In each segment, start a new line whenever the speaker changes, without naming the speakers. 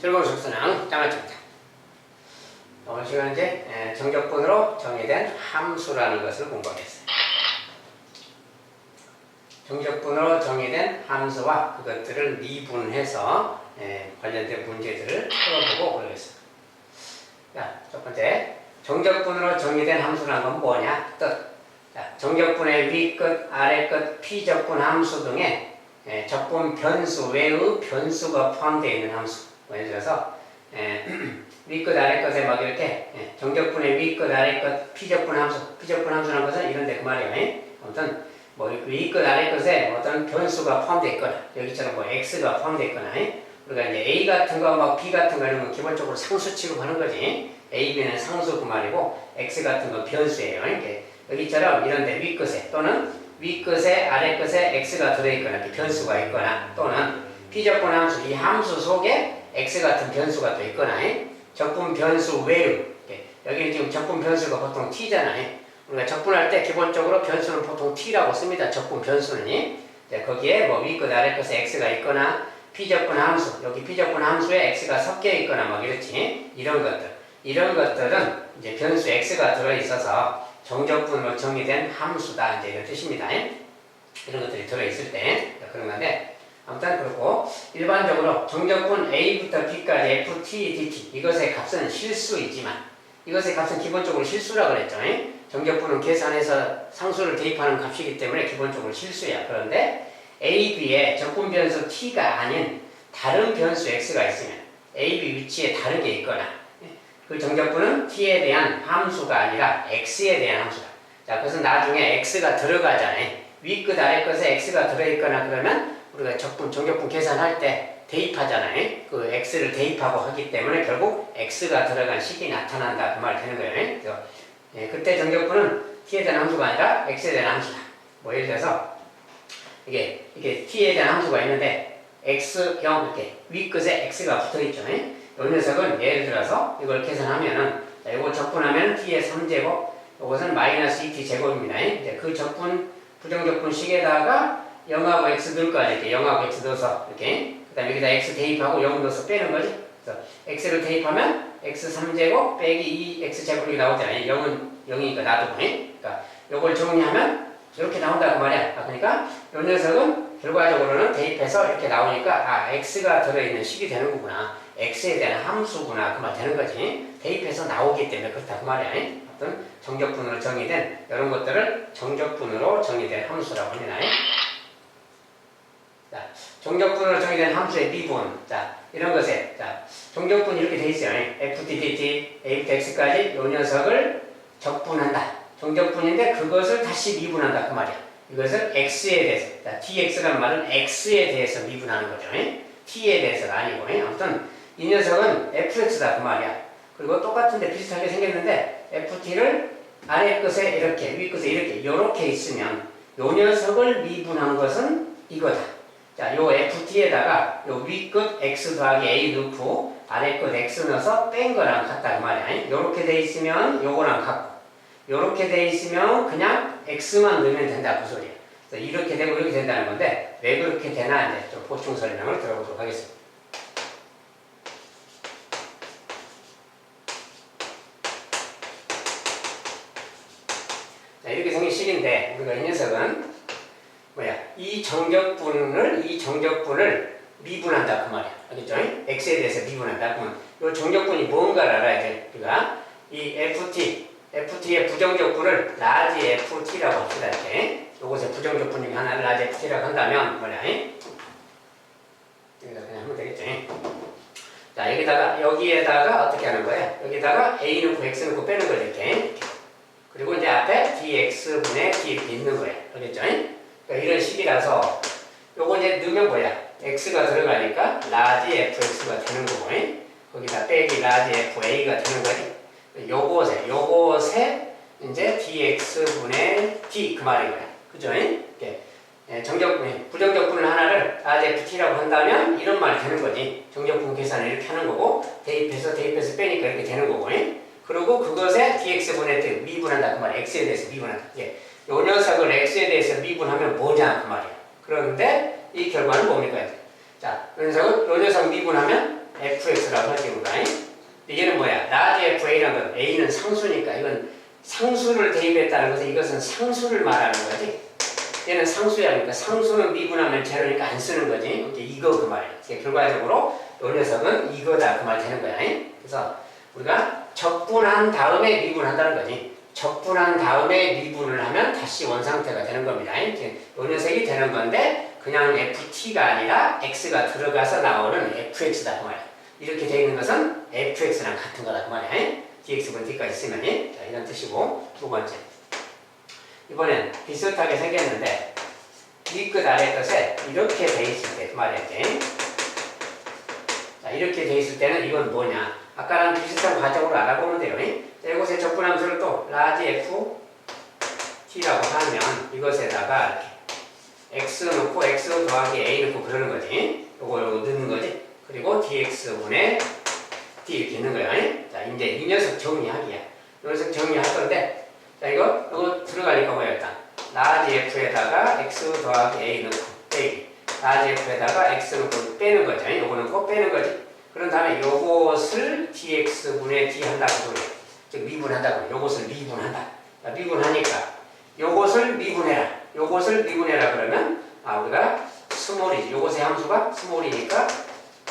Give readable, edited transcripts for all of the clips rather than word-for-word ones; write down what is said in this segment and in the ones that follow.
즐거운 속수능 장아찌입니다. 오늘 시간은 이제 정적분으로 정의된 함수라는 것을 공부하겠습니다. 정적분으로 정의된 함수와 그것들을 미분해서 관련된 문제들을 풀어보고 그러겠습니다. 자, 첫 번째, 정적분으로 정의된 함수라는 건 뭐냐? 뜻. 자, 정적분의 위끝, 아래끝, 피적분 함수 등의 적분 변수 외의 변수가 포함되어 있는 함수. 예를 들어서 위끝, 아래끝에 막 이렇게 정적분의 위끝, 아래끝, 피적분 함수. 피적분 함수라는 것은 이런데 그 말이에요. 아무튼 뭐 위끝, 아래끝에 어떤 변수가 포함되어 있거나 여기처럼 뭐 x가 포함되어 있거나 우리가 이제 a 같은 거, 막 b 같은 거 이런 건 기본적으로 상수 취급하는 거지. a, b는 상수 그 말이고 x 같은 건 변수예요. 이렇게 여기처럼 이런데 위끝에 또는 위끝에 아래끝에 x가 들어있거나 이렇게 변수가 있거나 또는 피적분 함수 이 함수 속에 x 같은 변수가 또 있거나 적분 변수 외의 여기는 지금 적분 변수가 보통 t잖아요. 우리가 적분할 때 기본적으로 변수는 보통 t라고 씁니다. 적분 변수는 거기에 뭐 위끝 아래끝에 x가 있거나 피적분 함수 여기 피적분 함수에 x가 섞여 있거나 막 이렇지 이런 것들은 이제 변수 x가 들어있어서 정적분으로 정의된 함수다 이제 이런 뜻입니다. 이런 것들이 들어있을 때 그런 건데 아무튼 그렇고 일반적으로 정적분 a부터 b까지 f, t, dt 이것의 값은 실수이지만 이것의 값은 기본적으로 실수라고 그랬죠. 정적분은 계산해서 상수를 대입하는 값이기 때문에 기본적으로 실수야. 그런데 a, b에 적분 변수 t가 아닌 다른 변수 x가 있으면 a, b 위치에 다른 게 있거나 그 정적분은 t에 대한 함수가 아니라 x에 대한 함수다. 자, 그것은 나중에 x가 들어가잖아요. 위끝 아래끝에 x가 들어있거나 그러면 우리가 정적분 계산할 때 대입하잖아요. 그 x를 대입하고 하기 때문에 결국 x가 들어간 식이 나타난다. 그 말 되는 거예요. 그래서 그때 정적분은 t에 대한 함수가 아니라 x에 대한 함수다. 뭐 예를 들어서 이게 t에 대한 함수가 있는데 x형 이렇게 위끝에 x가 붙어있죠. 이 녀석은 예를 들어서 이걸 계산하면은 자, 이거 적분하면 t의 3제곱 이것은 마이너스 2t 제곱입니다. 이제 그 적분 부정적분 식에다가 0하고 x 넣을 거 아니야. 이렇게 0하고 x 넣어서 이렇게 그 다음에 여기다 x 대입하고 0 넣어서 빼는 거지. 그래서 x를 대입하면 x 3제곱 빼기 2x 제곱이 나오잖아요. 0은 0이니까 놔두고 그러니까 요걸 정리하면 이렇게 나온다 그 말이야. 그러니까 요 녀석은 결과적으로는 대입해서 이렇게 나오니까 x가 들어있는 식이 되는 거구나. x에 대한 함수구나 그 말 되는 거지. 대입해서 나오기 때문에 그렇다 그 말이야. 어떤 정적분으로 정의된 이런 것들을 정적분으로 정의된 함수라고 합니다. 자, 정적분으로 정의된 함수의 미분. 자, 이런 것에 자, 정적분이 이렇게 돼 있어요. f, t, dt, a부터 x까지 요 녀석을 적분한다. 정적분인데 그것을 다시 미분한다 그 말이야. 이것을 x에 대해서 자, dx라는 말은 x에 대해서 미분하는 거죠. t에 대해서가 아니고 아무튼 이 녀석은 fx다 그 말이야. 그리고 똑같은데 비슷하게 생겼는데 ft를 아래 끝에 이렇게 위 끝에 이렇게 있으면 요 녀석을 미분한 것은 이거다. 자, 요 ft에다가 요 위 끝 x 더하기 a 넣고 아래 끝 x 넣어서 뺀 거랑 같다 그 말이야. 요렇게 돼 있으면 요거랑 같고 요렇게 돼 있으면 그냥 x만 넣으면 된다 그 소리야. 그래서 이렇게 되고 이렇게 된다는 건데 왜 그렇게 되나 이제 좀 보충 설명을 들어보도록 하겠습니다. 자, 이렇게 생긴 식인데 우리가 이 녀석은 뭐야? 이 정적분을 미분한다 그 말이야. 알겠죠? x에 대해서 미분한다. 그러면 이 정적분이 뭔가를 알아야 돼. 우리가 이 ft의 부정적분을 라지 ft라고 합시다. 이렇게 요것의 부정적분 중에 하나를 라지 ft라고 한다면 뭐냐? 여기다 그냥 하면 되겠죠? 자, 여기에다가 어떻게 하는 거야? 여기다가 a 넣고 x 넣고 빼는 거죠. 이렇게. 그리고 이제 앞에 dx분의 d 이렇게 있는 거야. 알겠죠? 그러니까 이런 식이라서 요거 이제 넣으면 뭐야? x가 들어가니까 라지 fx가 되는 거고 거기다 빼기 라지 fa가 되는 거지. 요것에 이제 dx분의 d 그 말인 거야. 그죠? 이렇게 부정적분을 하나를 라지 ft라고 한다면 이런 말이 되는 거지. 정적분 계산을 이렇게 하는 거고 대입해서 빼니까 이렇게 되는 거고 그리고 그것에 dx분의 d 미분한다 그 말이야. x에 대해서 미분한다. 요 녀석을 x에 대해서 미분하면 뭐냐 그 말이야. 그런데 이 결과는 뭡니까? 자, 요 녀석 미분하면 fx라고 하지 우리가. 얘는 뭐야? 라지 fa라는 건 a는 상수니까 이건 상수를 대입했다는 것은 이것은 상수를 말하는 거지. 얘는 상수야. 그러니까 상수는 미분하면 제로니까 안 쓰는 거지. 이거 그 말이야. 결과적으로 이 녀석은 이거다 그 말 되는 거야. 그래서 우리가 적분한 다음에 미분한다는 거지. 적분한 다음에 미분을 하면 다시 원상태가 되는 겁니다. 이 녀석이 되는 건데 그냥 ft가 아니라 x가 들어가서 나오는 fx다 그 말이야. 이렇게 되어 있는 것은 fx랑 같은 거다 그 말이야. dx분 d까지 쓰면 자, 이런 뜻이고. 두 번째, 이번엔 비슷하게 생겼는데 위 끝 아래 끝에 이렇게 돼 있을 때 그 말이야. 자, 이렇게 돼 있을 때는 이건 뭐냐? 아까랑 비슷한 과정으로 알아보면 돼요. 자, 이곳에 적분함수를 또 라지 f t라고 하면 이것에다가 x 넣고 x 더하기 a 넣고 그러는 거지. 요거 넣는 거지. 그리고 dx분의 d 이렇게 있는 거야. 자, 이제 이 녀석 정리하기야. 이 녀석 정리할 건데, 자, 이거 들어가니까 뭐야, 일단. 라지 f에다가 x 더하기 a 넣고 빼기. 라지 f에다가 x 넣고 빼는 거죠. 요거 넣고 빼는 거지. 그런 다음에 요것을 dx분의 d 한다고 소리야. 즉, 미분한다고. 요것을 미분한다. 자, 미분하니까 요것을 미분해라. 요것을 미분해라 그러면, 우리가 스몰이지. 요것의 함수가 스몰이니까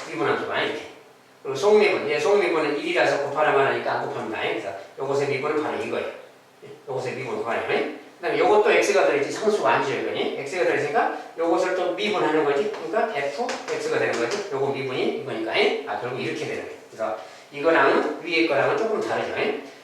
미분함수가 이렇게. 그리고 속미분. 속미분은 1이라서 곱하라만 하니까 안 곱합니다. 그래서 요것의 미분은 바로 이거예요. 요것의 미분은 그만이에요. 그 다음에 요것도 x가 들어있지. 상수가 아니죠, 이거니. x가 들어있으니까 요것을 또 미분하는 거지. 그러니까 f, x가 되는 거지. 요거 미분이 이거니까. 결국 이렇게 되는 거예요. 그래서 이거랑 위에 거랑은 조금 다르죠.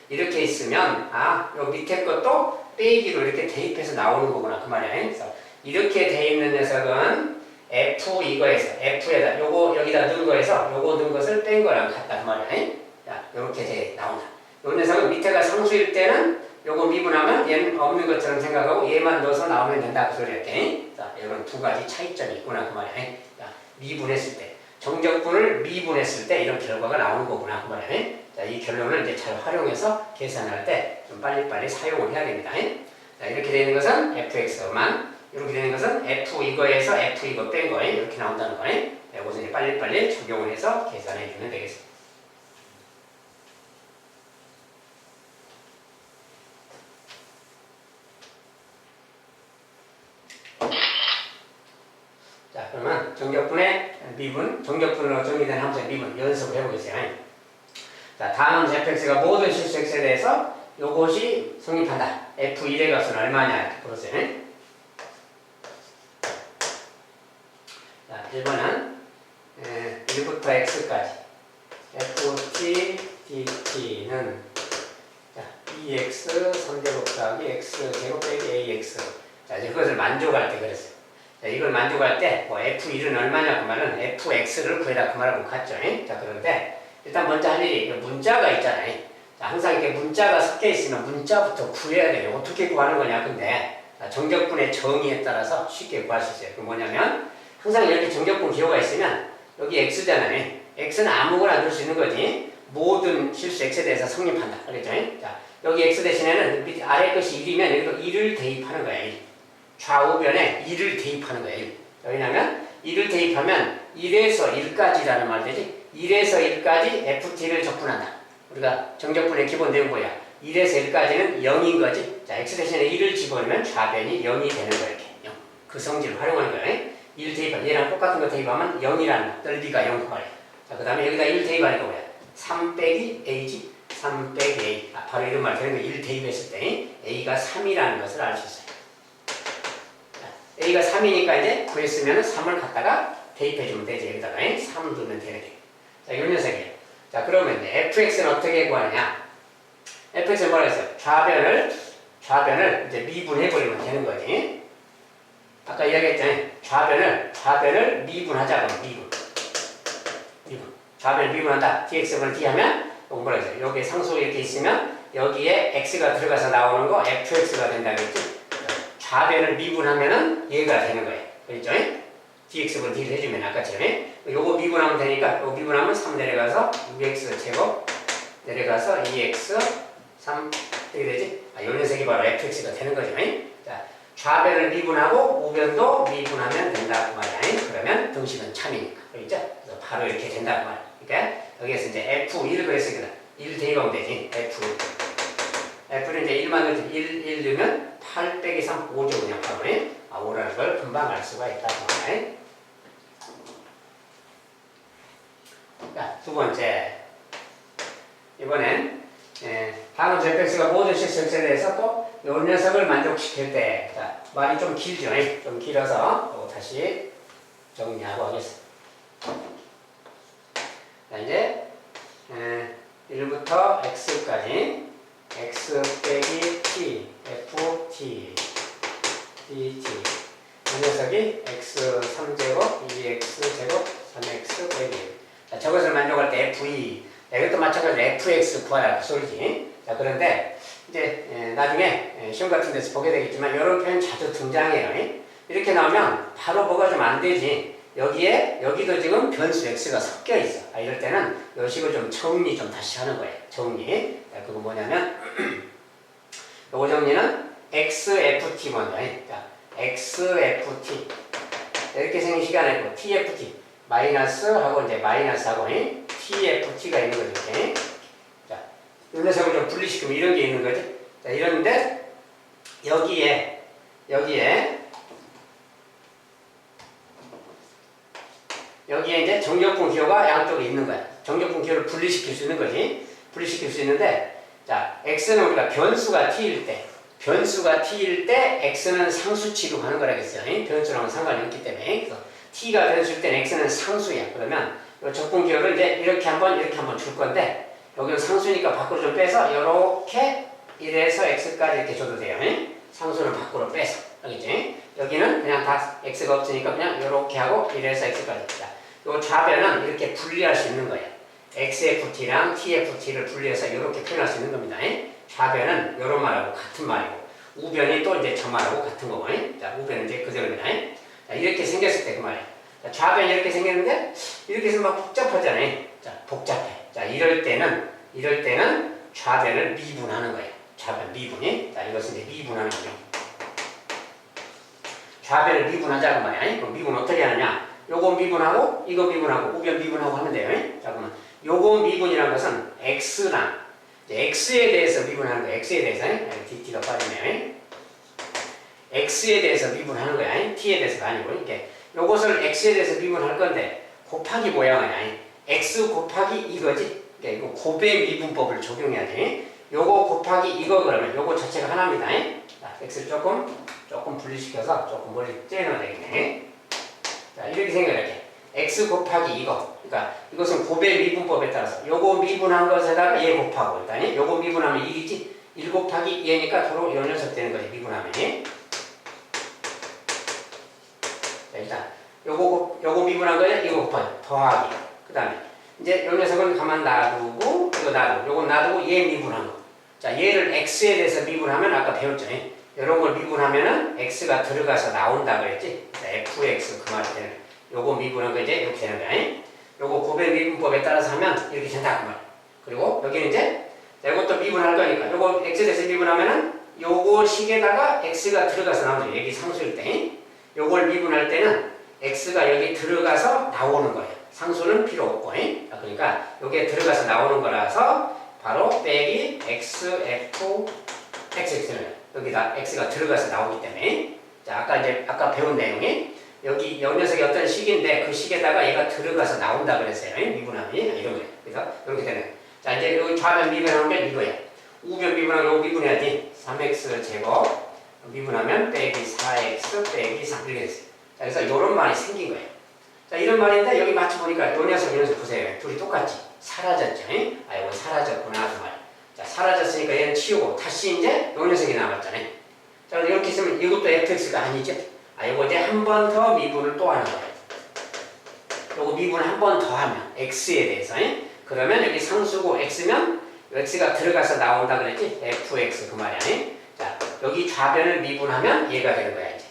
이렇게 있으면, 요 밑에 것도 빼기로 이렇게 대입해서 나오는 거구나. 그 말이야. 그래서 이렇게 돼 있는 녀석은 f 이거에서 f에다 요거 여기다 넣은 거에서 요거 넣은 것을 뺀 거랑 같다 그 말이야. 자, 요렇게 나온다. 요 녀석은 밑에가 상수일 때는 요거 미분하면 얘는 없는 것처럼 생각하고 얘만 넣어서 나오면 된다 그 소리였대. 자, 이런 두 가지 차이점이 있구나 그 말이야. 자, 미분했을 때 정적분을 미분했을 때 이런 결과가 나오는 거구나 그 말이야. 자, 이 결론을 이제 잘 활용해서 계산할 때 좀 빨리빨리 사용을 해야 됩니다. 자, 이렇게 되는 것은 fx만, 이렇게 되는 것은 f 이거에서 f 이거 뺀 거예요. 이렇게 나온다는 거예요. 이것은 이제 빨리빨리 적용을 해서 계산해 주면 되겠습니다. 자, 그러면 정적분의 미분, 정적분으로 정의된 함수의 미분 연습을 해보겠어요. 자, 다음 함수 fx가 모든 실수 x에 대해서 요것이 성립한다. f1의 값은 얼마냐 이렇게 풀었어요. 자, 1번은 1부터 x까지 ft dt는 2x 3제곱 더하기 x제곱 빼기 ax. 자, 이제 그것을 만족할 때 그랬어요. 자, 이걸 만족할 때 뭐 f1은 얼마냐 그 말은 fx를 구해라 그 말하고 같죠. 자, 그런데 일단 먼저 할 일이 문자가 있잖아요. 자, 항상 이렇게 문자가 섞여 있으면 문자부터 구해야 돼요. 어떻게 구하는 거냐. 근데 정적분의 정의에 따라서 쉽게 구할 수 있어요. 그 뭐냐면 항상 이렇게 정적분 기호가 있으면 여기 x잖아요. x는 아무거나 넣을 수 있는 거지. 모든 실수 x에 대해서 성립한다. 알겠죠? 자, 여기 x 대신에는 밑 아래 것이 1이면 여기도 1을 대입하는 거예요. 1. 좌우변에 1을 대입하는 거예요. 1. 왜냐면 1을 대입하면 1에서 1까지라는 말 되지. 1에서 1까지 ft를 적분한다. 우리가 정적분의 기본 내용 뭐야? 1에서 1까지는 0인 거지. 자, x 대신에 1을 집어넣으면 좌변이 0이 되는 거야. 이렇게 0. 그 성질을 활용하는 거예요. 1 대입하면 얘랑 똑같은 거 대입하면 0이라는 넓이가 0 말이야. 자, 그 다음에 여기다 1 대입하니까 뭐야? 3 빼기 a지. 3 빼기 a. 바로 이런 말 되는 거 1 대입했을 때 a가 3이라는 것을 알 수 있어요. 자, a가 3이니까 이제 구했으면 3을 갖다가 대입해주면 되지. 여기다가 3 두면 되는 게. 자, 이 녀석이에요. 자, 그러면 이제 fx는 어떻게 구하느냐? fx는 뭐라 했어요? 좌변을 이제 미분해버리면 되는 거지. 아까 이야기했잖아요. 좌변을 미분하자고. 미분. 좌변을 미분한다. dx분을 d 하면, 이거 뭐라 했어요? 여기에 상수 이렇게 있으면, 여기에 x가 들어가서 나오는 거 fx가 된다겠지? 좌변을 미분하면은 얘가 되는 거예요. 그렇죠? dx분 d를 해주면 아까처럼. 요거 미분하면 되니까, 요거 미분하면 3 내려가서 6x 제곱, 내려가서 2x 3, 이렇게 되지? 요 녀석이 바로 fx가 되는 거죠. 자, 좌변을 미분하고 우변도 미분하면 된다 그 말이야. 그러면 등식은 참이니까. 그렇죠? 그래서 바로 이렇게 된다고 말. 그러니까 여기에서 이제 F1 그랬으니까 1 대입하면 되지. F는 이제 1만 넣으면 1 넣으면 8 빼기 3 5죠 그냥 바로. 5라는 걸 금방 알 수가 있다고 말. 자, 두 번째. 이번엔 다음 fx가 모든 실수에 대해서 또 이 녀석을 만족시킬 때, 자, 말이 좀 길죠? 좀 길어서 다시 정리하고 하겠습니다. 자, 이제 1부터 x까지 x 빼기 t, f, t, dt 이 녀석이 x 3제곱, 2x제곱, 3x 빼기 1. 자, 저것을 만족할 때 f2 이것도 마찬가지로 fx 구하라 그 소리지. 자, 그런데 이제 나중에 시험 같은 데서 보게 되겠지만 이런 표현 자주 등장해요. 이렇게 나오면 바로 뭐가 좀 안 되지. 여기도 지금 변수 x가 섞여 있어. 이럴 때는 이 식을 좀 정리 좀 다시 하는 거예요. 정리. 자, 그거 뭐냐면 요거 정리는 xft 먼저. 자, xft 이렇게 생긴 시간이 있고 tft 마이너스 하고 이제 마이너스 하고 tft가 있는 거죠. 이렇게. 자, 이 녀석을 좀 분리시키면 이런 게 있는 거지. 자, 이런데 여기에 이제 정적분 기호가 양쪽에 있는 거야. 정적분 기호를 분리시킬 수 있는 거지. 분리시킬 수 있는데, 자, x는 우리가 변수가 t일 때 x는 상수 취급하는 거라겠어요. 변수랑은 상관이 없기 때문에. 그래서 t가 변수일 땐 x는 상수야. 그러면 이 적분 기호를 이제 이렇게 한번 줄 건데, 여기는 상수니까 밖으로 좀 빼서 이렇게 1에서 x까지 이렇게 줘도 돼요. 상수는 밖으로 빼서. 알겠지? 여기는 그냥 다 x가 없으니까 그냥 이렇게 하고 1에서 x까지. 자, 이 좌변은 이렇게 분리할 수 있는 거예요. xft랑 tft를 분리해서 이렇게 표현할 수 있는 겁니다. 좌변은 이런 말하고 같은 말이고, 우변이 또 이제 저 말하고 같은 거고. 자, 우변은 이제 그대로입니다. 자, 이렇게 생겼을 때 그 말이에요. 자, 좌변이 이렇게 생겼는데, 이렇게 해서 막 복잡하잖아요. 자, 복잡해. 자, 이럴 때는 좌변을 미분하는 거예요. 좌변 미분이. 자, 이것은 이제 미분하는 거죠. 좌변을 미분하자고 말이야. 그럼 미분 어떻게 하느냐? 요거 미분하고, 이거 미분하고, 우변 미분하고 하면 돼요. 자, 그러면 요거 미분이라는 것은 x랑, x에 대해서 미분하는 거예요. x에 대해서. dt가 빠지네요. x에 대해서 미분하는 거야. t에 대해서가 아니고. 이렇게. 요것을 x에 대해서 미분할 건데, 곱하기 모양이야. x 곱하기 이거지. 그러니까 이거 곱의 미분법을 적용해야지. 요거 곱하기 이거 그러면 요거 자체가 하나입니다. 자, x를 조금 분리시켜서 조금 멀리 떼어놔야 되겠네. 자, 이렇게 생겨요. 이렇게. x 곱하기 이거. 그러니까 이것은 곱의 미분법에 따라서 요거 미분한 것에다가 얘 곱하고 일단이 요거 미분하면 1이지. 1 곱하기 얘니까 도로 요 녀석 되는 거지. 미분하면. 자, 일단 요거 미분한 거에 이거 곱하기 더하기. 그 다음에 이제 요 녀석은 가만 놔두고 이거 놔두고 요건 놔두고 얘 미분한 거. 자, 얘를 x에 대해서 미분하면 아까 배웠죠. 이런 걸 미분하면은 x가 들어가서 나온다 그랬지. 자, fx 그 말이 되는 거야. 요거 미분한 거 이제 이렇게 되는 거야. 요거 곱의 미분법에 따라서 하면 이렇게 된다 그 말. 그리고 여기는 이제 이것도 미분할 거니까 요거 x에 대해서 미분하면은 요거 식에다가 x가 들어가서 나오죠. 여기 상수일 때. 요걸 미분할 때는 x가 여기 들어가서 나오는 거예요. 상수는 필요 없고. 그러니까 여기에 들어가서 나오는 거라서 바로 빼기 xf xx는 여기다 x가 들어가서 나오기 때문에. 자, 아까 배운 내용이 여기 요 녀석이 어떤 식인데 그 식에다가 얘가 들어가서 나온다 그랬어요. 미분하면 이런 거예요. 그래서 이렇게 되는 거예요. 자, 이제 여기 좌변 미분하는 게 이거야. 우변 미분하면 요거 미분해야지. 3x 제곱 미분하면 빼기 4x 빼기 3 이렇게 됐어요. 자, 그래서 이런 말이 생긴 거예요. 자, 이런 말인데 여기 마치 보니까 요 녀석 보세요. 둘이 똑같지. 사라졌죠. 아, 이거 사라졌구나 그 말. 자, 사라졌으니까 얘는 치우고 다시 이제 요 녀석이 남았잖아요. 자, 이렇게 있으면 이것도 fx가 아니죠. 아, 요거 이제 한 번 더 미분을 또 하는 거예요. 요거 미분 한 번 더 하면 x에 대해서. 그러면 여기 상수고 x면 x가 들어가서 나온다 그랬지. fx 그 말이야. 자, 여기 좌변을 미분하면 얘가 되는 거야 이제.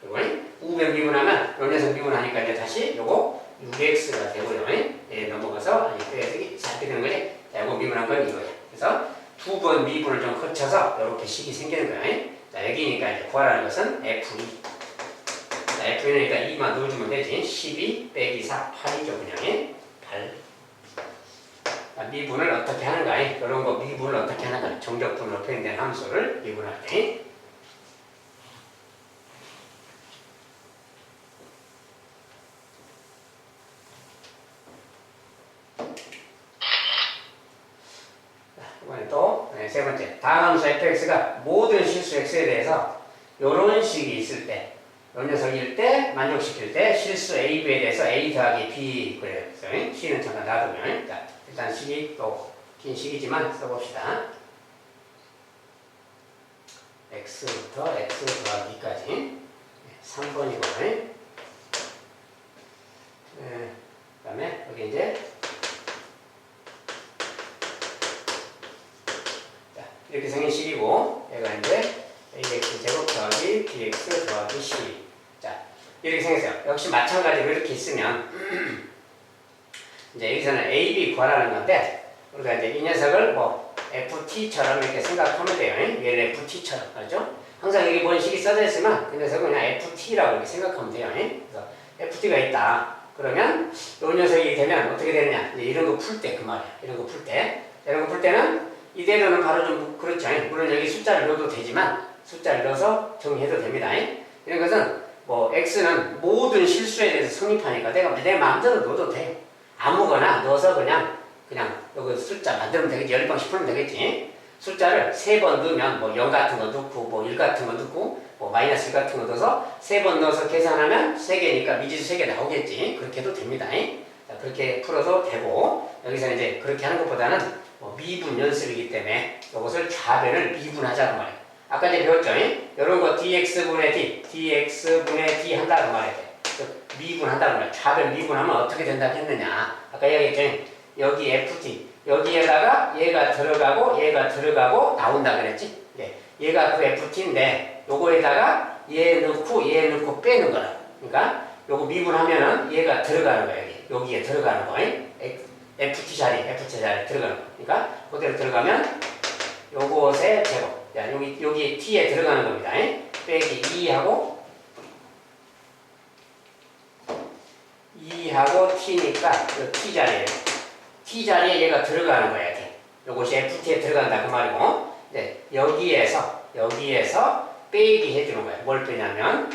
그리고 우변 미분하면 요 녀석 미분하니까 이제 다시 요거 6x가 되고요. 예, 넘어가서 빼기 이렇게 되는 거지. 자, 요거 미분한 건 이거야. 그래서 두 번 미분을 좀 거쳐서 이렇게 식이 생기는 거야. 자, 여기니까 이제 구하라는 것은 f2. 자, 자, F니까 2만 넣어주면 되지. 12 빼기 4, 8이죠, 그냥. 8. 자, 미분을 어떻게 하는가? 이런 거 미분을 어떻게 하는가? 정적분으로 표현된 함수를 미분할 때. 이번에 또 세 번째, 다음 함수 fx가 모든 실수 x에 대해서 이런 식이 있을 때, 이 녀석일 때, 만족시킬 때 실수 a, b에 대해서 a 더하기 b 그래요. c는 잠깐 놔두면, 자, 일단 식이 또 긴 식이지만 써봅시다. x부터 x 더하기 b까지 3번이고, 그 다음에 여기 이제 이렇게 생긴 식이고, 얘가 이제 ax 제곱 더하기 bx 더하기 c. 자, 이렇게 생겼어요. 역시 마찬가지로 이렇게 있으면 이제 여기서는 a, b 구하라는 건데, 우리가 이제 이 녀석을 뭐 ft처럼 이렇게 생각하면 돼요. 얘를 ft처럼, 알죠? 항상 여기 뭔 식이 써져 있으면 그 녀석은 그냥 ft라고 이렇게 생각하면 돼요. 그래서 ft가 있다. 그러면 이 녀석이 되면 어떻게 되느냐? 이제 이런 거 풀 때 그 말이야. 이런 거 풀 때. 이런 거 풀 때는 이대로는 바로 좀 그렇죠. 물론 여기 숫자를 넣어도 되지만 숫자를 넣어서 정리해도 됩니다. 이런 것은 뭐 x는 모든 실수에 대해서 성립하니까 내가 내 마음대로 넣어도 돼. 아무거나 넣어서 그냥 여기 숫자 만들면 되겠지. 10방씩 풀면 되겠지. 숫자를 3번 넣으면 뭐 0 같은 거 넣고 뭐 1 같은 거 넣고 뭐 마이너스 1 같은 거 넣어서 3번 넣어서 계산하면 3개니까 미지수 3개 나오겠지. 그렇게 해도 됩니다. 자, 그렇게 풀어도 되고, 여기서 이제 그렇게 하는 것보다는 미분 연습이기 때문에 이것을 좌변을 미분하자고 말이에요. 아까 이제 배웠죠? 이런 거 dx분의 d, dx분의 d 한다고 말해야 돼. 미분한다고 말이에요. 좌변 미분하면 어떻게 된다고 했느냐. 아까 얘기했죠? 여기 ft, 여기에다가 얘가 들어가고 나온다 그랬지? 네. 얘가 그 ft인데 요거에다가 얘 넣고 빼는 거라. 그러니까 요거 미분하면은 얘가 들어가는 거야. 여기에 들어가는 거. ft 자리 들어가는 거. 그러니까 그대로 들어가면 요것의 제곱. 자, 여기 t에 들어가는 겁니다. 빼기 2하고 t니까 요 t 자리에 얘가 들어가는 거야. 요것이 ft에 들어간다 그 말이고. 네, 여기에서 빼기 해주는 거야. 뭘 빼냐면,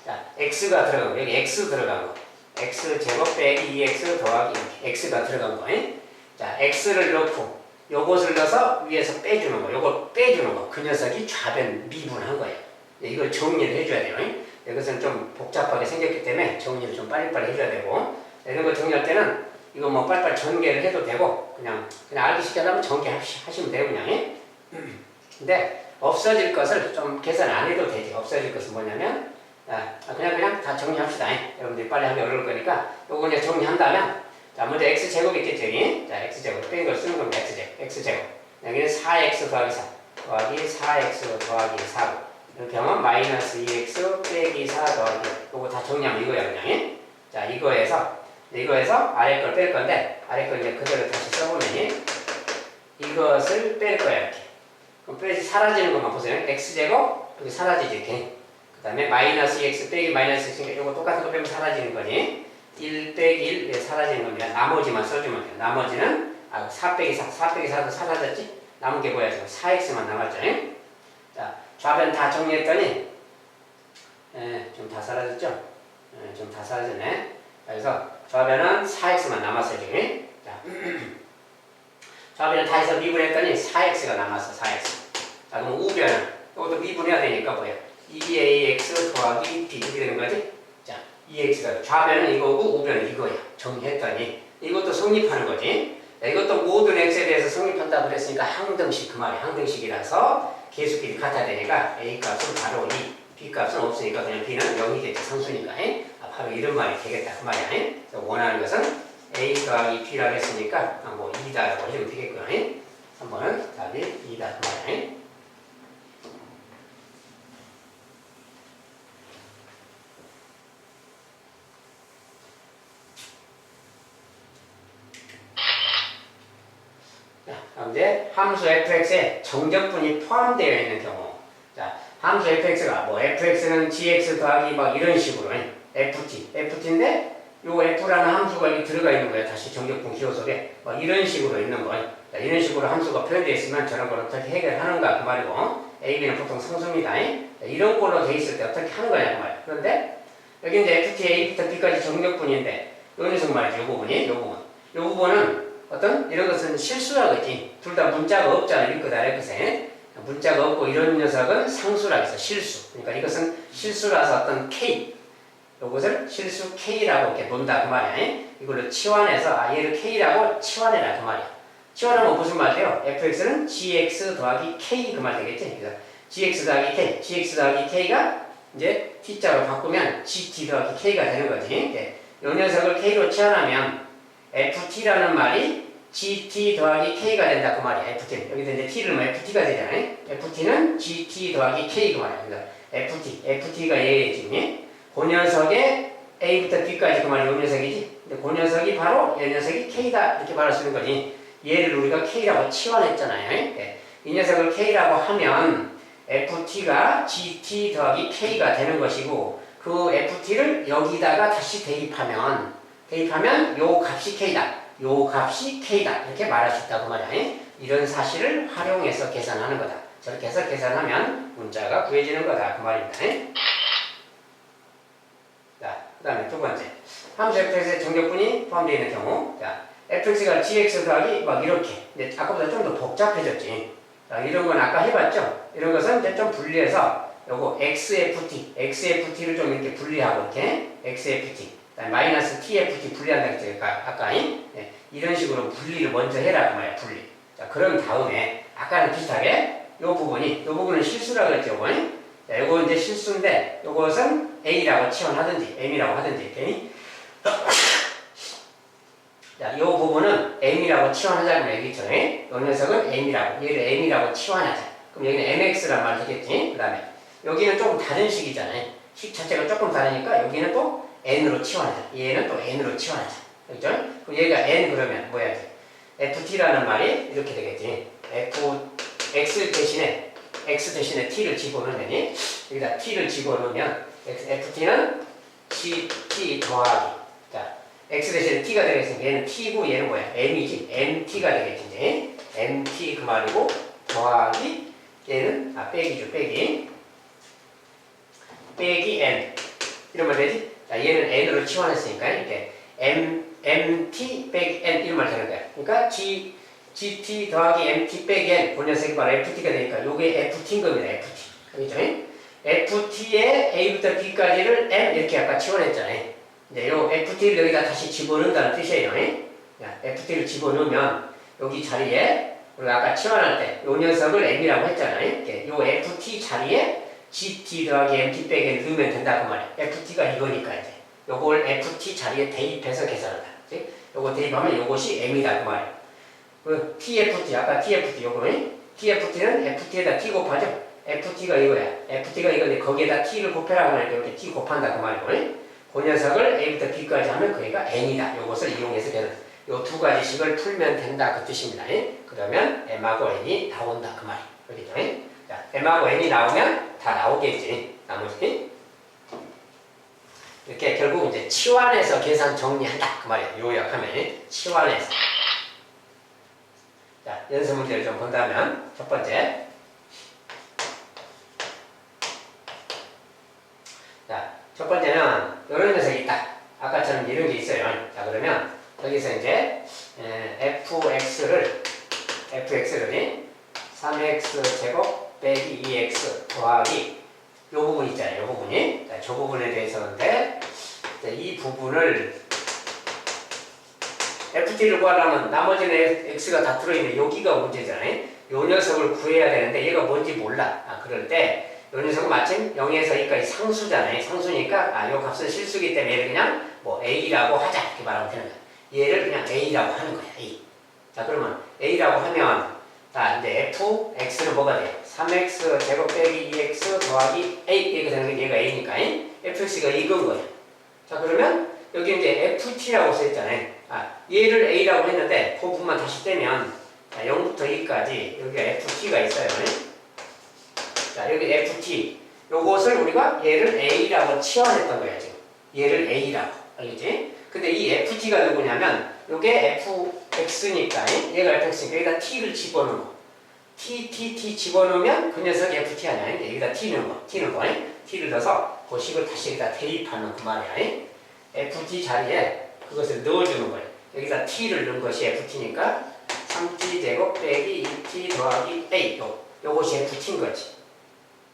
자, x가 들어간 거. 여기 x 들어간 거. x 제곱 빼기 2x 더하기 x가 들어간 거. 자, x를 넣고 요것을 넣어서 위에서 빼주는 거. 요걸 빼주는 거. 그 녀석이 좌변 미분한 거예요. 이걸 정리를 해줘야 돼요. 이것은 좀 복잡하게 생겼기 때문에 정리를 좀 빨리빨리 해줘야 되고, 이런 거 정리할 때는 이거 뭐 빨리빨리 전개를 해도 되고 그냥 알기 쉽게 하면 전개하시면 돼요. 그냥. 근데 없어질 것을 좀 계산 안 해도 되지. 없어질 것은 뭐냐면, 그냥 다 정리합시다. 여러분들이 빨리 하기 어려울 거니까 요거 이제 정리한다면, 자, 먼저 x제곱 있겠죠. 여기. 자, x제곱 뺀 걸 쓰는 겁니다. x제곱. 여기는 4x 더하기 4 더하기 4x 더하기 4고, 이렇게 하면 마이너스 2x 빼기 4 더하기, 요거 다 정리하면 이거야 그냥. 자, 이거에서 아래 걸 뺄 건데, 아래 걸 이제 그대로 다시 써보면 이것을 뺄 거야. 이렇게. 그럼 빼지 사라지는 것만 보세요. x제곱 여기 사라지지. 이렇게. 그 다음에 마이너스 2x 빼기 마이너스 x니까 이거 똑같은 거 빼면 사라지는 거니. 1 빼기 1 사라지는 겁니다. 나머지만 써주면 돼요. 나머지는 4 빼기 4도 사라졌지? 남은 게 뭐야? 지금 4x만 남았죠. 자, 좌변 다 정리했더니 좀 다 사라졌죠? 좀 다 사라졌네. 그래서 좌변은 4x만 남았어요. 지금. 자, 좌변을 다 해서 미분했더니 4x가 남았어. 4x. 자, 그럼 우변은 이것도 미분해야 되니까 뭐야? 2ax 더하기 b 이렇게 되는 거지? 자, 2x가 좌변은 이거고 우변은 이거야. 정리했더니 이것도 성립하는 거지. 자, 이것도 모든 x에 대해서 성립한다고 그랬으니까 항등식 그 말이야. 항등식이라서 계수끼리 같아야 되니까 a 값은 바로 2, b 값은 없으니까 그냥 b는 0이겠지. 상수니까. 바로 이런 말이 되겠다 그 말이야. 그래서 원하는 것은 a 더하기 b라고 했으니까 뭐 2다라고 해주면 되겠고요. 3번은 답이 2다 그 말이야. 자, 그럼 이제 함수 fx에 정적분이 포함되어 있는 경우, 자, 함수 fx가 뭐 fx는 gx 더하기 막 이런 식으로 ft인데 요 f라는 함수가 여기 들어가 있는 거예요. 다시 정적분 기호 속에 막 이런 식으로 있는 거예요. 자, 이런 식으로 함수가 표현되어 있으면 저런 걸 어떻게 해결하는가 그 말이고 a, b는 보통 상수입니다. 자, 이런 걸로 돼 있을 때 어떻게 하는 거냐 그 말이에요. 그런데 여기 이제 ft a부터 b까지 정적분인데 요 녀석 말이죠. 요 부분은 어떤 이런 것은 실수라겠지. 둘 다 문자가 없잖아. 일 것 아래 것에 문자가 없고 이런 녀석은 상수라 해서 실수. 그러니까 이것은 실수라서 어떤 k 요것을 실수 k라고 이렇게 논다 그 말이야. 이걸로 치환해서 얘를 k라고 치환해라 그 말이야. 치환하면 무슨 말이에요? fx는 gx 더하기 k 그 말 되겠지. 그래서 gx 더하기 k, gx 더하기 k가 이제 t자로 바꾸면 gt 더하기 k가 되는 거지. 요 녀석을 k로 치환하면 ft라는 말이 gt 더하기 k가 된다 그 말이야. ft 여기서 이제 t를 넣으면 ft가 되잖아요. ft는 gt 더하기 k 그 말이야. 그래서 ft가 얘겠지. 그 녀석의 a부터 b까지 그 말이 요 녀석이지. 근데 그 녀석이 바로 이 녀석이 k다 이렇게 말할 수 있는 거지. 얘를 우리가 k라고 치환했잖아요. 이 녀석을 k라고 하면 ft가 gt 더하기 k가 되는 것이고 그 ft를 여기다가 다시 대입하면 요 값이 k다. 요 값이 k다. 이렇게 말할 수 있다고 말이야. 이런 사실을 활용해서 계산하는 거다. 저렇게 해서 계산하면 문자가 구해지는 거다. 그 말입니다. 자, 그 다음에 두 번째. 함수 fx의 정적분이 포함되어 있는 경우. 자, fx가 gx 더하기 막 이렇게. 근데 아까보다 좀 더 복잡해졌지. 자, 이런 건 아까 해봤죠? 이런 것은 이제 좀 분리해서 요거 xft를 좀 이렇게 분리하고 이렇게 xft, 마이너스 tft 분리한다 했죠? 아까 네, 이런 식으로 분리를 먼저 해라 그 말이야. 분리. 자, 그런 다음에 아까랑 비슷하게 요 부분은 실수라고 했죠? 자, 요거 이제 실수인데 요것은 a라고 치환하든지 m이라고 하든지 이렇게. 자, 요 부분은 m이라고 치환하자고 얘기했죠. 요 녀석은 m이라고, 얘를 m이라고 치환하자. 그럼 여기는 mx란 말을 하겠지. 그 다음에 여기는 조금 다른 식이잖아요. 식 자체가 조금 다르니까 여기는 또 n으로 치환하자. 얘는 또 n으로 치환하자. 그죠? 그럼 얘가 n 그러면 뭐야? ft라는 말이 이렇게 되겠지. x 대신에 t를 집어넣으면 여기다 t를 집어넣으면 ft는 gt 더하기, 자, x 대신에 t가 되겠으니까 얘는 t고 얘는 뭐야? m이지. mt가 되겠지. 이제 mt 그 말이고 더하기 얘는 빼기죠. 빼기 n 이러면 되지. 자, 얘는 n으로 치환했으니까 이렇게 mt 빼기 n 이런 말 되는 거야. 그러니까 gt 더하기 mt 빼기 n 그 녀석이 바로 ft가 되니까 요게 ft인 겁니다. ft. 그렇죠? ft의 a부터 b까지를 m 이렇게 아까 치환했잖아요. 네, 요 ft를 여기다 다시 집어넣는다는 뜻이에요. 자, ft를 집어넣으면 여기 자리에 우리가 아까 치환할 때 요 녀석을 m이라고 했잖아요. 요 ft 자리에 gt 더하기 mt 빼기 n 넣으면 된다 그 말이에요. ft가 이거니까 이제 요걸 ft 자리에 대입해서 계산한다. 그치? 요거 대입하면 요것이 m이다 그 말이에요. 그 tft 아까 tft 요거 tft는 ft에다 t 곱하죠. ft가 이거야. ft가 이건데 거기에다 t를 곱해라고 하니까 이렇게 t 곱한다 그 말이고. 그 녀석을 a부터 b까지 하면 그게가 n이다. 요것을 이용해서 되는 요 두 가지 식을 풀면 된다 그 뜻입니다. 그러면 m하고 n이 나온다 그 말이. 그렇죠? 자, m하고 n이 나오면 다 나오겠지. 나머지 이렇게 결국 이제 치환해서 계산 정리한다 그 말이에요. 요약하면 치환해서. 자, 연습 문제를 좀 본다면 첫 번째. 자, 첫 번째는 이런 녀석이 있다. 아까처럼 이런 게 있어요. 자, 그러면 여기서 이제 fx를 3x 제곱 빼기 2x 더하기 요 부분 있잖아요. 요 부분이. 자, 저 부분에 대해서인데 이 부분을 ft를 구하려면 나머지는 x가 다 들어있는데 여기가 문제잖아요. 요 녀석을 구해야 되는데 얘가 뭔지 몰라. 그럴 때 요 녀석은 마침 0에서 2까지 상수잖아요. 상수니까 요 값은 실수기 때문에 얘를 그냥 뭐 a라고 하자 이렇게 말하면 되는 거야. 얘를 그냥 a라고 하는 거야. a. 자, 그러면 a라고 하면 자, 이제 fx는 뭐가 돼? 3x 제곱 빼기 2x 더하기 a 이렇게 되는 게 얘가 a니까 fx가 이건 거야. 자, 그러면 여기 이제 ft라고 써있잖아요. 얘를 a라고 했는데 그 부분만 다시 떼면 0부터 2까지 여기가 ft가 있어요. 자, 여기 ft. 요것을 우리가 얘를 a라고 치환했던 거야, 지금. 얘를 a라고. 알겠지? 근데 이 ft가 누구냐면, 요게 fx니까, 얘가 fx니까 여기다 t를 집어넣은 거. t 집어넣으면 그 녀석이 ft 아니야. 여기다 t 넣은 거. t를 넣어서 그 식을 다시 여기다 대입하는 그 말이야. ft 자리에 그것을 넣어주는 거예요. 여기다 t를 넣은 것이 ft니까 3t제곱 빼기 2t 더하기 a. 요것이 ft인 거지.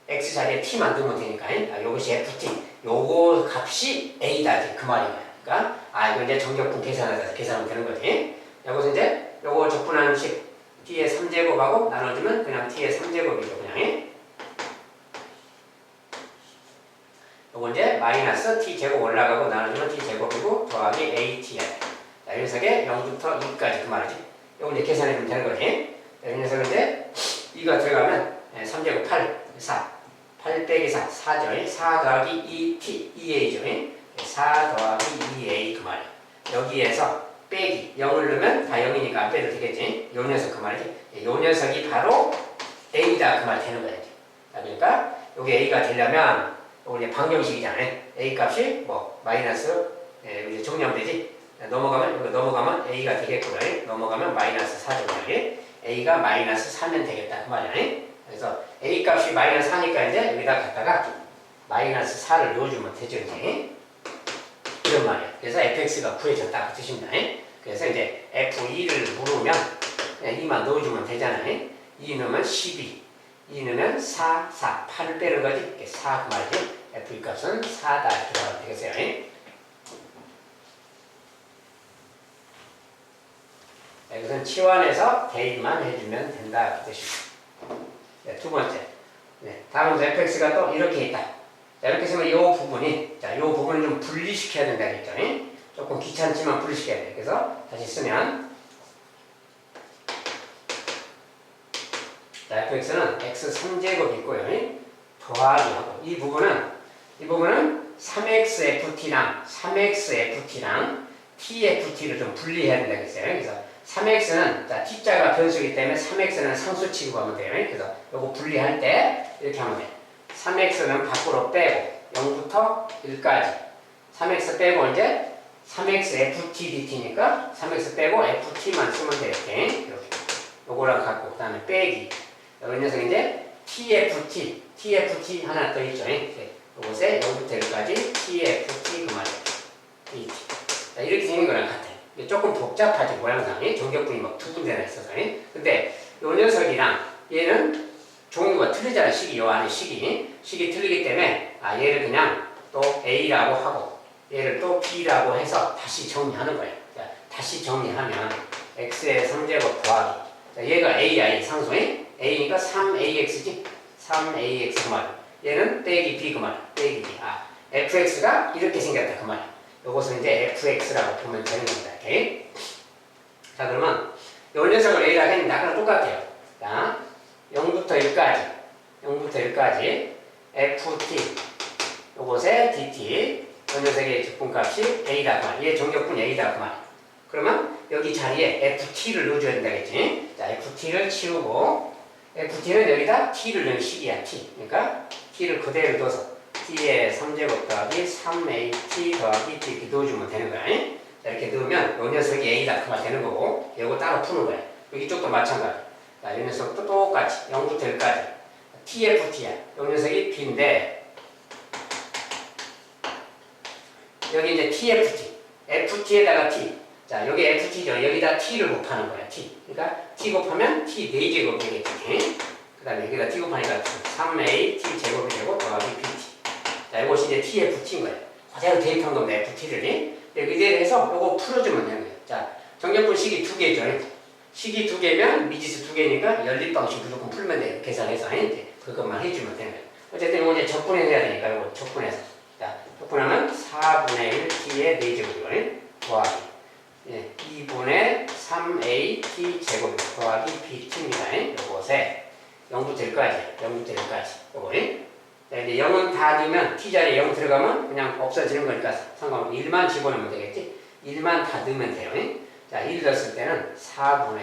x 자리에 t만 넣으면 되니까. 요것이 ft. 요거 값이 a다. 그 말인 거야. 그러니까 이거 이제 정적분 계산하면 되는 거지. 여기서 이제 요거 적분하는 식 t의 3제곱하고 나눠주면 그냥 t의 3제곱이죠. 그냥. 요거 이제 마이너스 t제곱 올라가고 나눠주면 t제곱이고 더하기 at야. 자, 이 녀석에 0부터 2까지 그 말이지. 요거 이제 계산해주면 되는 거지. 자, 이 녀석은 이제 2가 들어가면 3제곱 8, 4. 8 빼기 4, 4죠. 4 더하기 2t, 2a죠. 4 더하기 2a 그 말이야. 여기에서 빼기 0을 넣으면 다 0이니까 안 빼도 되겠지. 요 녀석 그 말이지. 요 녀석이 바로 a다 그 말 되는 거야. 그러니까 여기 a가 되려면 요거 이제 방정식이잖아요. a 값이 뭐 마이너스 이제 정리하면 되지. 넘어가면 a가 되겠고요. 넘어가면 마이너스 4죠. a가 마이너스 4면 되겠다 그 말이야. 그래서 a 값이 마이너스 4니까 이제 여기다 갖다가 마이너스 4를 넣어주면 되죠. 이제. 이런 말이에요. 그래서 fx가 구해졌다 그 뜻입니다. 그래서 이제 f2를 물으면 2만 넣어주면 되잖아요. 2 넣으면 12, 2 넣으면 4, 8을 빼는 거지. 4 그 말이지. f2 값은 4다 이렇게 나오면 되겠어요. 여기서는 치환해서 대입만 해주면 된다 그 뜻입니다. 네, 두 번째. 다음 fx가 또 이렇게 있다. 자, 이렇게 쓰면 이 부분이, 이 부분을 좀 분리시켜야 된다 했죠. 조금 귀찮지만 분리시켜야 돼. 그래서 다시 쓰면, 자, fx는 x 3제곱이 있고요. 더하기 하고, 이 부분은 3xft랑 tft를 좀 분리해야 된다 했어요. 그래서 3x는, 자, t자가 변수이기 때문에 3x는 상수 취급하면 돼요. 그래서 요거 분리할 때 이렇게 하면 돼요. 3x는 밖으로 빼고 0부터 1까지 3x 빼고 이제 3x ft dt니까 3x 빼고 ft만 쓰면 돼요. 이렇게 요거랑 갖고 그 다음에 빼기 여기 녀석 이제 tft 하나 더 있죠. 요것에 0부터 1까지 tft 그 말이에요. dt. 자, 이렇게 생긴 거랑 같아요. 조금 복잡하지 모양상이 정적분이 막 두 군데나 있어서. 근데 요 녀석이랑 얘는 종류가 틀리잖아. 요 안에 식이 틀리기 때문에 얘를 그냥 또 a라고 하고 얘를 또 b라고 해서 다시 정리하는 거예요. 자, 다시 정리하면 x의 3제곱 더하기 자, 얘가 a야. 상수에 a니까 3ax지. 3ax 그 말. 얘는 빼기 b 그 말. 빼기 b. fx가 이렇게 생겼다 그 말. 요것은 이제 fx라고 보면 되는 겁니다. 이렇게. 자, 그러면 요 녀석을 a라고 했는데 아까랑 똑같아요. 자, 0부터 1까지 ft 요것에 dt 요 녀석의 적분값이 a다 그 말. 얘 정적분 a다 그 말. 그러면 여기 자리에 ft를 넣어줘야 된다겠지. 자, ft를 치우고 ft는 여기다 t를 넣은 식이야. t. 그러니까 t를 그대로 넣어서 t의 3제곱 더하기 3at 더하기 t 이렇게 넣어주면 되는 거야. 자, 이렇게 넣으면 요 녀석이 a다 그 말 되는 거고 요거 따로 푸는 거야. 여기 쪽도 마찬가지. 자, 이 녀석도 똑같이 0부터 1까지 tft야. 이 녀석이 b인데 여기 이제 tft ft에다가 t. 자, 여기 ft죠. 여기다 t를 곱하는 거야. t. 그러니까 t 곱하면 t 4제곱 되겠지. 그 다음에 여기다 t 곱하니까 3a t 제곱이 되고 더하기 bt. 자, 이것이 이제 tft인 거예요. 그대로 대입한 겁니다. ft를. 이대로 해서 이거 풀어주면 되는 거예요. 자, 정적분 식이 2개죠. 식이 2개면 미지수 2개니까 연립 방식 무조건 풀면 돼요. 계산해서 그것만 해주면 되는 거예요. 어쨌든 이거 이제 적분해야 되니까 이거 적분해서. 자, 적분하면 4분의 1 t의 4제곱이고 더하기 2분의 3a t 제곱 더하기 bt입니다. 요것에 0부터 1까지 요거. 자, 이제 0은 다 넣으면 t 자리에 0 들어가면 그냥 없어지는 거니까 상관없고 1만 집어넣으면 되겠지. 1만 다 넣으면 돼요. 자, 1 넣었을 때는 4분의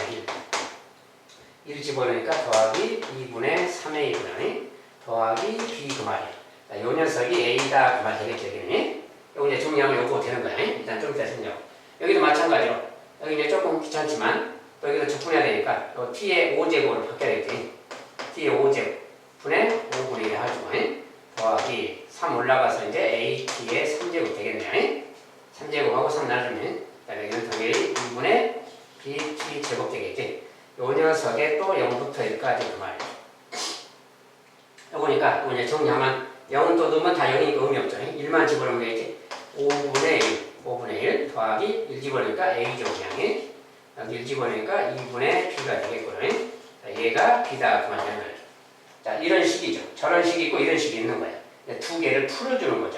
1 집어넣으니까 더하기 2분의 3a분의 더하기 B 그 말이야. 자, 요 녀석이 A다 그 말 되겠죠, 여기는. 요거 이제 정리하면 요거 되는 거야. 일단 좀 이따 정리하고. 여기도 마찬가지로. 여기 이제 조금 귀찮지만, 또 여기도 적분해야 되니까, 요 T의 5제곱으로 바뀌어야겠지. T의 5제곱. 분의 5분의 1 하죠. 더하기 3 올라가서 이제 AT의 3제곱 되겠네요. 3제곱하고 3 나누면, 여기는 당연히 2분의 BT 제곱 되겠지. 요 녀석에 또 0부터 1까지 그 말이야. 요거니까, 이제 정리하면, 0은 또 넣으면 다 0이니까 의미 없죠. 1만 집어넣으면 되겠지. 5분의 1 더하기 1 집어넣으니까 A죠, 그냥. 여기 1 집어넣으니까 2분의 B가 되겠고요. 얘가 B다, 그 말 되는 거예요. 자, 이런 식이죠. 저런 식이 있고 이런 식이 있는 거예요. 두 개를 풀어주는 거죠.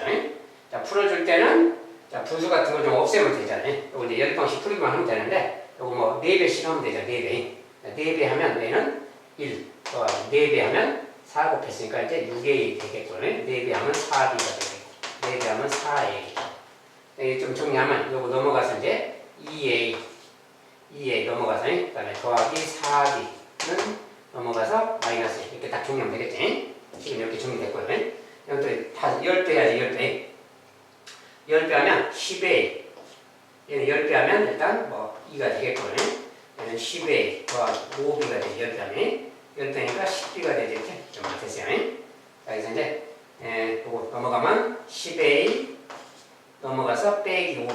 자, 풀어줄 때는, 자, 분수 같은 거 좀 없애면 되잖아요. 요거 이제 열방씩 풀기만 하면 되는데, 요거 뭐 4배씩 하면 되죠, 4배. 4배 하면 얘는 1, 4배 하면 4 곱했으니까 이제 6A 되겠고요. 4배 하면 4B가 되겠고, 4배 하면 4A. 여기 좀 정리하면, 요거 넘어가서 이제 2A 넘어가서, 그 다음에 더하기 4B는 넘어가서 마이너스 이렇게 딱 정리하면 되겠지? 지금 이렇게 정리됐고요. 이것도 다 10배 해야지, 10배. 10배 하면 10A. 얘는 10배 하면 일단 뭐 2가 되겠고요. 얘는 10A 더하기 5B가 되지, 10배 하면. 10배니까 10B가 되지, 이렇게 좀 됐어요. 자, 여기서 이제, 요거 넘어가면 10A 넘어가서 빼기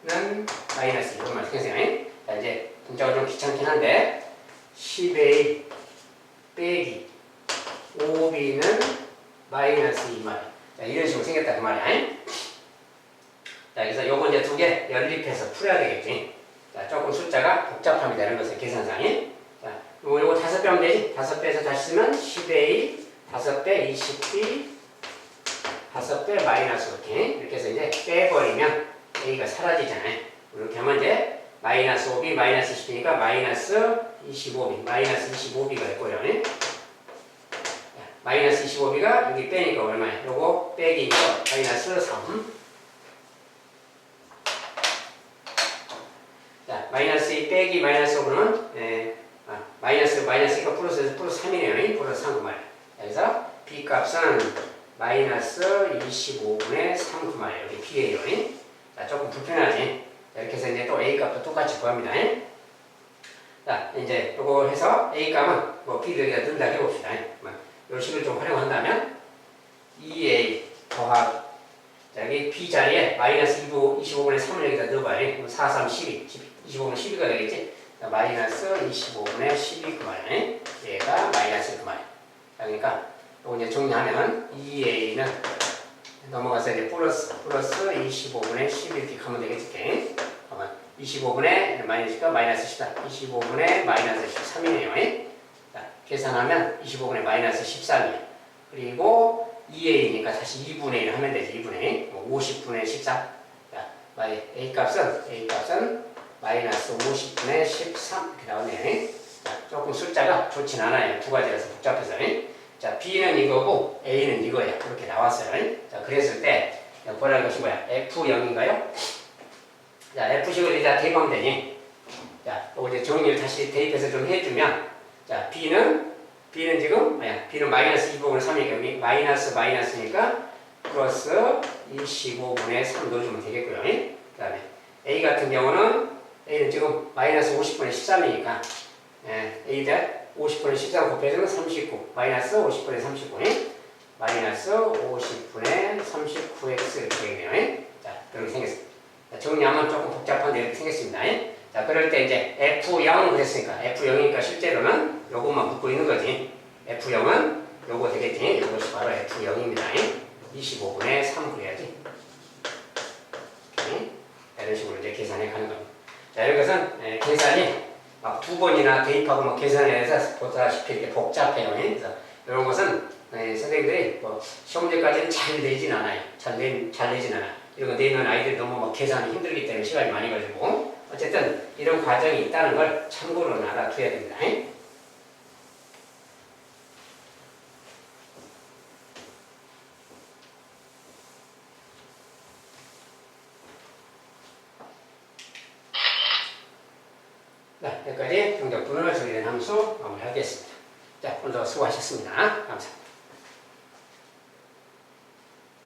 5B는 마이너스 이런 말 생겼어요. 자, 이제 문자가 좀 귀찮긴 한데, 10A 빼기 5B는 마이너스 2말. 자, 이런 식으로 생겼다 그 말이야. 자, 그래서 요거 이제 두 개 연립해서 풀어야 되겠지. 자, 조금 숫자가 복잡함이 되는 것은 계산상에. 자, 요거 5배 하면 되지. 5배에서 다시 쓰면 10A, 5배 20B, 5배 마이너스 이렇게 해서 이제 빼버리면 A가 사라지잖아요. 이렇게 하면 이제 마이너스 5B, 마이너스 10B니까 마이너스 25B, 마이너스 25B가 있고요. 마이너스 25B가 여기 빼니까 얼마야? 요거 빼기 이거 마이너스 3. 자, 마이너스 2 빼기 마이너스 5는 마이너스니까 플러스 3이네요. 플러스 3 그 말이야. 그래서 B 값은 마이너스 25분의 3 그 말이에요. 여기 B예요. 자, 조금 불편하지? 자, 이렇게 해서 이제 또 A 값도 똑같이 구합니다. 자, 이제 요거 해서 A 값은 뭐 B를 여기다 넣는다 해봅시다. 요 식을 좀 활용한다면 2A 더하기, 자, 여기 B 자리에 마이너스 25분의 3을 여기다 넣어봐요. 4, 3, 12, 25분의 12가 되겠지? 자, 마이너스 25분의 12 그 말이에요. 얘가 마이너스 그 말이에요. 자, 그러니까 요거 이제 정리하면 2A는 넘어가서 이제 플러스 25분의 12 이렇게 가면 되겠지? 25분의 마이너스가 마이너스 14, 25분의 마이너스 13이네요. 자, 계산하면 25분의 마이너스 13이에요. 그리고 2A니까 다시 2분의 1 하면 되지. 2분의 1, 50분의 14. 자, A 값은 마이너스 50분의 13 이렇게 나오네요. 자, 조금 숫자가 좋진 않아요. 두 가지라서 복잡해서. 자, B는 이거고 A는 이거야. 이렇게 나왔어요. 자, 그랬을 때 보라는 것이 뭐야? F0인가요? 자, F식을 이제 대입하면 되니? 자, 요거 이제 정리를 다시 대입해서 좀 해주면, 자, B는 지금, B는 마이너스 25분의 3이니까 여기 마이너스니까 플러스 25분의 3 넣어주면 되겠고요. 그 다음에 A 같은 경우는, A는 지금 마이너스 50분의 13이니까, A대 50분의 13 곱해주면 39, 마이너스 50분의 39, 마이너스 50분의 39x 이렇게 되겠네요. 자, 그렇게 생겼습니다. 정리하면 조금 복잡한데 이렇게 생겼습니다. 자, 그럴 때 이제 F0 그랬으니까 F0이니까 실제로는 요것만 묻고 있는 거지. F0은 요거 되겠지. 요것이 바로 F0입니다. 25분의 3 그래야지. 이렇게. 이런 식으로 이제 계산해 가는 겁니다. 자, 이것은 계산이 막 두 번이나 대입하고 뭐 계산해서 보다시피 이렇게 복잡해요. 그래서 이런 것은 선생님들이 뭐 시험 문제까지는 잘 내진 않아요. 잘 내진 않아. 이런 거 내면 아이들이 너무 뭐 계산이 힘들기 때문에 시간이 많이 걸리고, 어쨌든 이런 과정이 있다는 걸 참고로 알아둬야 됩니다. 자, 여기까지 정적분을 정의된 함수 마무리하겠습니다. 자, 오늘도 수고하셨습니다. 감사합니다.